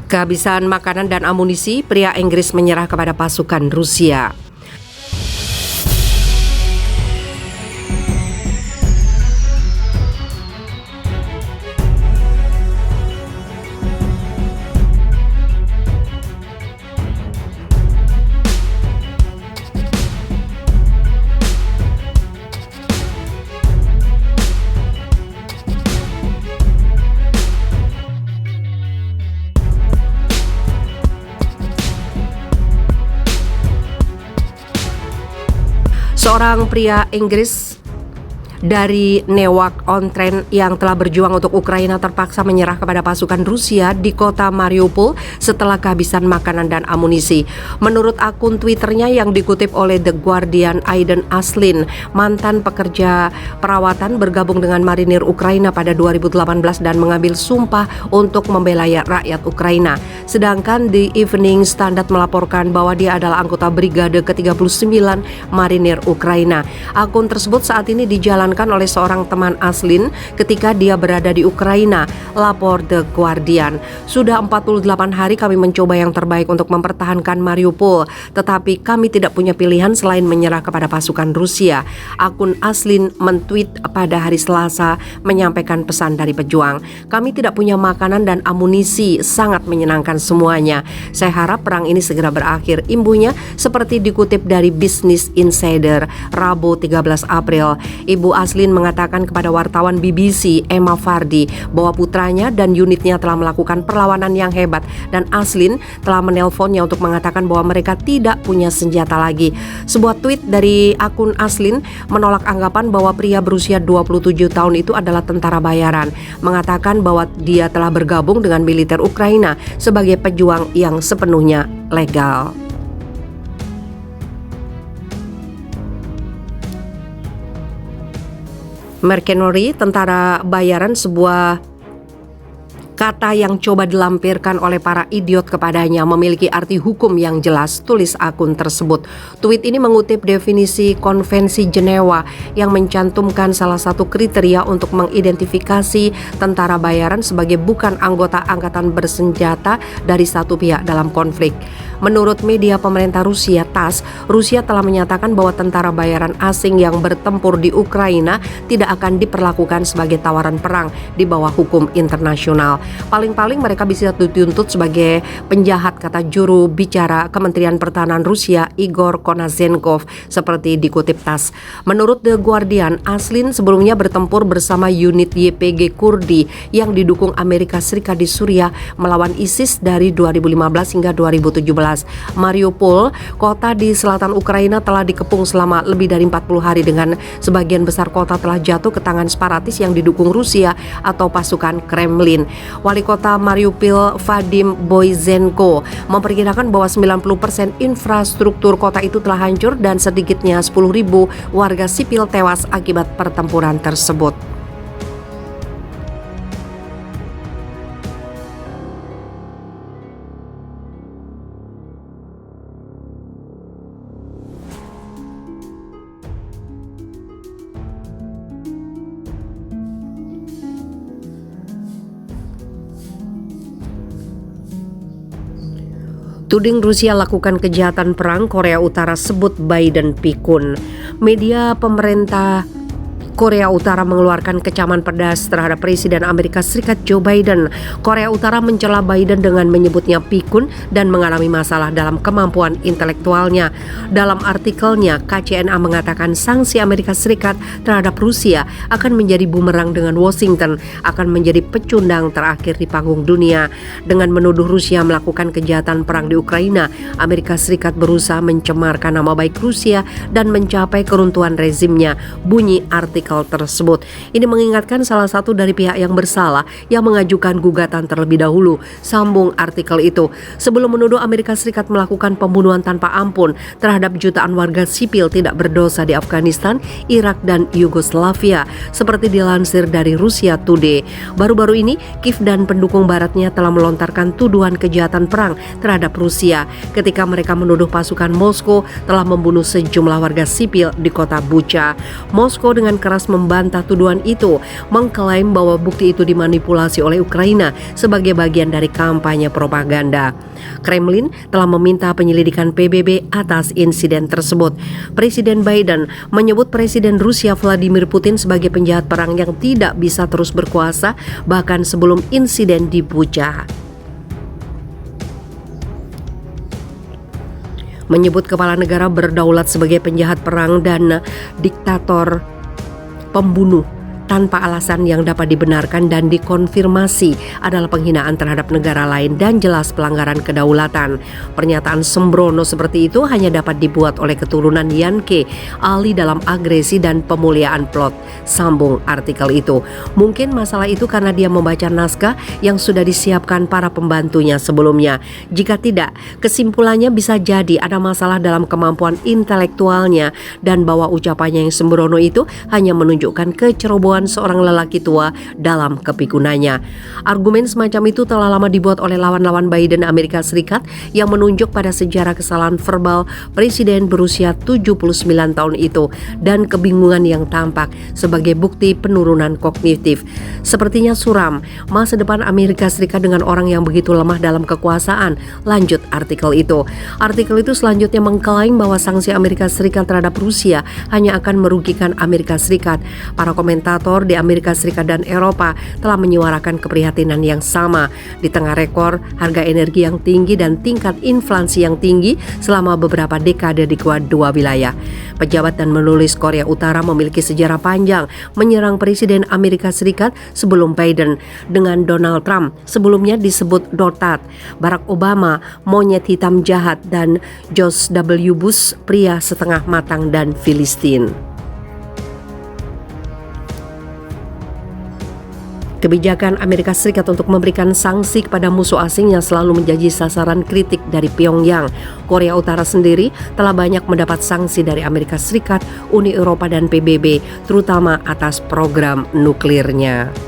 Kehabisan makanan dan amunisi, pria Inggris menyerah kepada pasukan Rusia. Seorang pria Inggris dari Newark-on-Trent yang telah berjuang untuk Ukraina terpaksa menyerah kepada pasukan Rusia di kota Mariupol setelah kehabisan makanan dan amunisi. Menurut akun Twitternya yang dikutip oleh The Guardian, Aiden Aslin, mantan pekerja perawatan bergabung dengan marinir Ukraina pada 2018 dan mengambil sumpah untuk membela rakyat Ukraina. Sedangkan The Evening Standard melaporkan bahwa dia adalah anggota Brigade ke-39 Marinir Ukraina. Akun tersebut saat ini dijalankan oleh seorang teman Aslin ketika dia berada di Ukraina, lapor The Guardian. Sudah 48 hari kami mencoba yang terbaik untuk mempertahankan Mariupol, tetapi kami tidak punya pilihan selain menyerah kepada pasukan Rusia. Akun Aslin mentweet pada hari Selasa menyampaikan pesan dari pejuang. Kami tidak punya makanan dan amunisi, sangat menyenangkan semuanya. Saya harap perang ini segera berakhir, imbuhnya seperti dikutip dari Business Insider Rabu 13 April. Ibu Aslin mengatakan kepada wartawan BBC Emma Vardy bahwa putranya dan unitnya telah melakukan perlawanan yang hebat dan Aslin telah menelponnya untuk mengatakan bahwa mereka tidak punya senjata lagi. Sebuah tweet dari akun Aslin menolak anggapan bahwa pria berusia 27 tahun itu adalah tentara bayaran, mengatakan bahwa dia telah bergabung dengan militer Ukraina sebagai pejuang yang sepenuhnya legal. Mercenary, tentara bayaran, sebuah kata yang coba dilampirkan oleh para idiot kepadanya, memiliki arti hukum yang jelas, tulis akun tersebut. Tweet ini mengutip definisi Konvensi Jenewa yang mencantumkan salah satu kriteria untuk mengidentifikasi tentara bayaran sebagai bukan anggota angkatan bersenjata dari satu pihak dalam konflik. Menurut media pemerintah Rusia TASS, Rusia telah menyatakan bahwa tentara bayaran asing yang bertempur di Ukraina tidak akan diperlakukan sebagai tawaran perang di bawah hukum internasional. Paling-paling mereka bisa dituntut sebagai penjahat, kata juru bicara Kementerian Pertahanan Rusia Igor Konazenkov, seperti dikutip TASS. Menurut The Guardian, Aslin sebelumnya bertempur bersama unit YPG Kurdi yang didukung Amerika Serikat di Suriah melawan ISIS dari 2015 hingga 2017. Mariupol, kota di selatan Ukraina, telah dikepung selama lebih dari 40 hari dengan sebagian besar kota telah jatuh ke tangan separatis yang didukung Rusia atau pasukan Kremlin. Wali kota Mariupol, Vadim Boyzenko, memperkirakan bahwa 90% infrastruktur kota itu telah hancur dan sedikitnya 10.000 warga sipil tewas akibat pertempuran tersebut. Tuding Rusia lakukan kejahatan perang, Korea Utara sebut Biden pikun. Media pemerintah Korea Utara mengeluarkan kecaman pedas terhadap Presiden Amerika Serikat Joe Biden. Korea Utara mencela Biden dengan menyebutnya pikun dan mengalami masalah dalam kemampuan intelektualnya. Dalam artikelnya, KCNA mengatakan sanksi Amerika Serikat terhadap Rusia akan menjadi bumerang dengan Washington, akan menjadi pecundang terakhir di panggung dunia. Dengan menuduh Rusia melakukan kejahatan perang di Ukraina, Amerika Serikat berusaha mencemarkan nama baik Rusia dan mencapai keruntuhan rezimnya, bunyi artikel tersebut. Ini mengingatkan salah satu dari pihak yang bersalah yang mengajukan gugatan terlebih dahulu, sambung artikel itu. Sebelum menuduh Amerika Serikat melakukan pembunuhan tanpa ampun terhadap jutaan warga sipil tidak berdosa di Afghanistan, Irak, dan Yugoslavia, seperti dilansir dari Russia Today. Baru-baru ini, Kiev dan pendukung baratnya telah melontarkan tuduhan kejahatan perang terhadap Rusia ketika mereka menuduh pasukan Moskow telah membunuh sejumlah warga sipil di kota Bucha. Moskow dengan keras keras membantah tuduhan itu, mengklaim bahwa bukti itu dimanipulasi oleh Ukraina sebagai bagian dari kampanye propaganda. Kremlin telah meminta penyelidikan PBB atas insiden tersebut. Presiden Biden menyebut Presiden Rusia Vladimir Putin sebagai penjahat perang yang tidak bisa terus berkuasa bahkan sebelum insiden di Bucha. Menyebut kepala negara berdaulat sebagai penjahat perang dan diktator pembunuh tanpa alasan yang dapat dibenarkan dan dikonfirmasi adalah penghinaan terhadap negara lain dan jelas pelanggaran kedaulatan. Pernyataan sembrono seperti itu hanya dapat dibuat oleh keturunan Yankee, ahli dalam agresi dan pemuliaan plot, sambung artikel itu. Mungkin masalah itu karena dia membaca naskah yang sudah disiapkan para pembantunya sebelumnya. Jika tidak, kesimpulannya bisa jadi ada masalah dalam kemampuan intelektualnya dan bahwa ucapannya yang sembrono itu hanya menunjukkan kecerobohan seorang lelaki tua dalam kepikunannya. Argumen semacam itu telah lama dibuat oleh lawan-lawan Biden Amerika Serikat yang menunjuk pada sejarah kesalahan verbal presiden berusia 79 tahun itu dan kebingungan yang tampak sebagai bukti penurunan kognitif. Sepertinya suram masa depan Amerika Serikat dengan orang yang begitu lemah dalam kekuasaan, lanjut artikel itu. Artikel itu selanjutnya mengklaim bahwa sanksi Amerika Serikat terhadap Rusia hanya akan merugikan Amerika Serikat. Para komentator di Amerika Serikat dan Eropa telah menyuarakan keprihatinan yang sama di tengah rekor harga energi yang tinggi dan tingkat inflasi yang tinggi selama beberapa dekade di kedua wilayah. Pejabat dan menulis Korea Utara memiliki sejarah panjang menyerang Presiden Amerika Serikat sebelum Biden dengan Donald Trump, sebelumnya disebut Dotad, Barack Obama, monyet hitam jahat, dan George W. Bush, pria setengah matang dan Filistin. Kebijakan Amerika Serikat untuk memberikan sanksi kepada musuh asing yang selalu menjadi sasaran kritik dari Pyongyang. Korea Utara sendiri telah banyak mendapat sanksi dari Amerika Serikat, Uni Eropa dan PBB, terutama atas program nuklirnya.